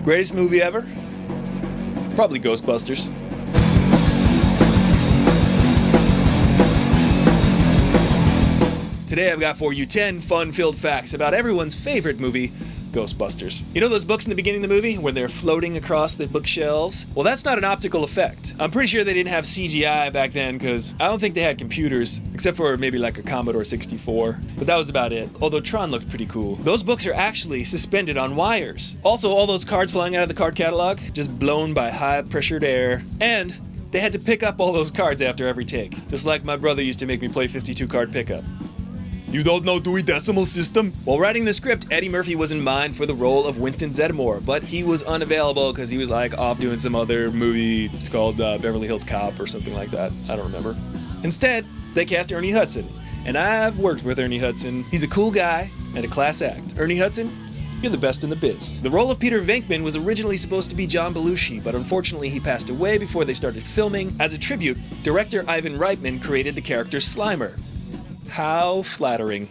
Greatest movie ever? Probably Ghostbusters. Today I've got for you 10 fun-filled facts about everyone's favorite movie, Ghostbusters. You know those books in the beginning of the movie where they're floating across the bookshelves? Well, that's not an optical effect. I'm pretty sure they didn't have CGI back then because I don't think they had computers, except for maybe like a Commodore 64. But that was about it, although Tron looked pretty cool. Those books are actually suspended on wires. Also, all those cards flying out of the card catalog, just blown by high-pressured air. And they had to pick up all those cards after every take, just like my brother used to make me play 52-card pickup. You don't know Dewey Decimal System? While writing the script, Eddie Murphy was in mind for the role of Winston Zeddemore, but he was unavailable because he was like off doing some other movie. It's called Beverly Hills Cop or something like that. I don't remember. Instead, they cast Ernie Hudson, and I've worked with Ernie Hudson. He's a cool guy and a class act. Ernie Hudson, you're the best in the biz. The role of Peter Venkman was originally supposed to be John Belushi, but unfortunately he passed away before they started filming. As a tribute, director Ivan Reitman created the character Slimer. How flattering.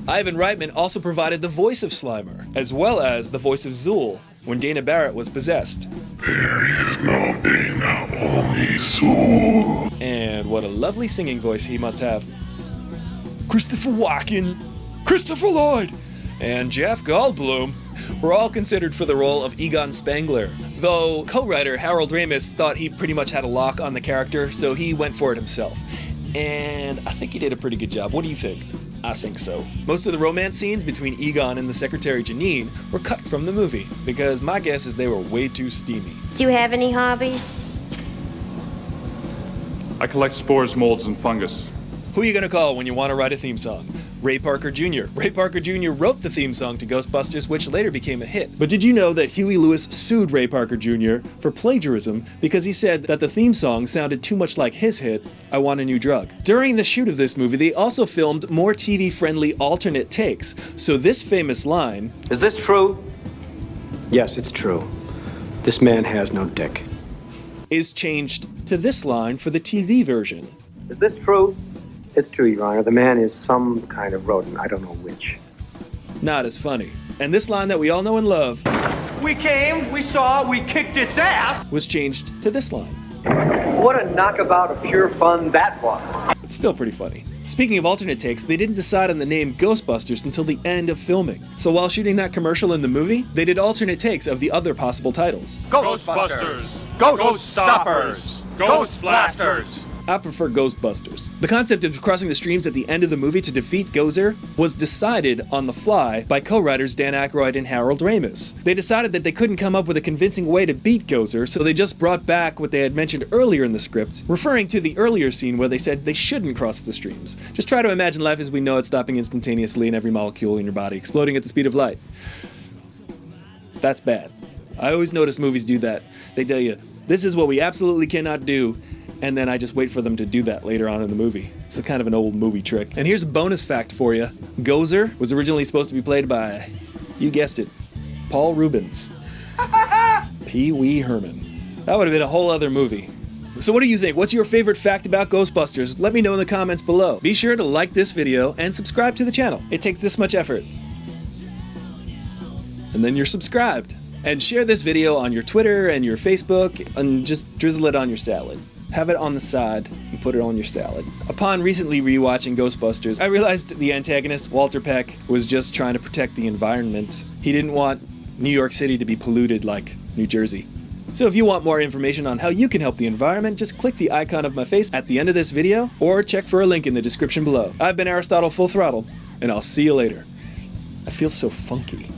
Ivan Reitman also provided the voice of Slimer, as well as the voice of Zool when Dana Barrett was possessed. There is no Dana, only Zool. And what a lovely singing voice he must have. Christopher Walken, Christopher Lloyd, and Jeff Goldblum were all considered for the role of Egon Spengler, though co-writer Harold Ramis thought he pretty much had a lock on the character, so he went for it himself. And I think he did a pretty good job. What do you think? I think so. Most of the romance scenes between Egon and the secretary Janine were cut from the movie, because my guess is they were way too steamy. Do you have any hobbies? I collect spores, molds, and fungus. Who are you gonna call when you want to write a theme song? Ray Parker Jr. Ray Parker Jr. wrote the theme song to Ghostbusters, which later became a hit. But did you know that Huey Lewis sued Ray Parker Jr. for plagiarism because he said that the theme song sounded too much like his hit, I Want a New Drug? During the shoot of this movie, they also filmed more TV-friendly alternate takes. So this famous line, "Is this true?" Yes, it's true. This man has no dick. Is changed to this line for the TV version. "Is this true?" It's true, Your Honor. The man is some kind of rodent. I don't know which. Not as funny. And this line that we all know and love, "We came, we saw, we kicked its ass," was changed to this line. What a knockabout of pure fun that was. It's still pretty funny. Speaking of alternate takes, they didn't decide on the name Ghostbusters until the end of filming. So while shooting that commercial in the movie, they did alternate takes of the other possible titles. Ghostbusters, Ghost Stoppers, Ghost Blasters. I prefer Ghostbusters. The concept of crossing the streams at the end of the movie to defeat Gozer was decided on the fly by co-writers Dan Aykroyd and Harold Ramis. They decided that they couldn't come up with a convincing way to beat Gozer, so they just brought back what they had mentioned earlier in the script, referring to the earlier scene where they said they shouldn't cross the streams. Just try to imagine life as we know it stopping instantaneously and every molecule in your body exploding at the speed of light. That's bad. I always notice movies do that. They tell you, this is what we absolutely cannot do, and then I just wait for them to do that later on in the movie. It's a kind of an old movie trick. And here's a bonus fact for you. Gozer was originally supposed to be played by, you guessed it, Paul Rubens. Pee Wee Herman. That would have been a whole other movie. So what do you think? What's your favorite fact about Ghostbusters? Let me know in the comments below. Be sure to like this video and subscribe to the channel. It takes this much effort. And then you're subscribed. And share this video on your Twitter and your Facebook and just drizzle it on your salad. Have it on the side and put it on your salad. Upon recently rewatching Ghostbusters, I realized the antagonist, Walter Peck, was just trying to protect the environment. He didn't want New York City to be polluted like New Jersey. So if you want more information on how you can help the environment, just click the icon of my face at the end of this video or check for a link in the description below. I've been Aristotle Full Throttle, and I'll see you later. I feel so funky.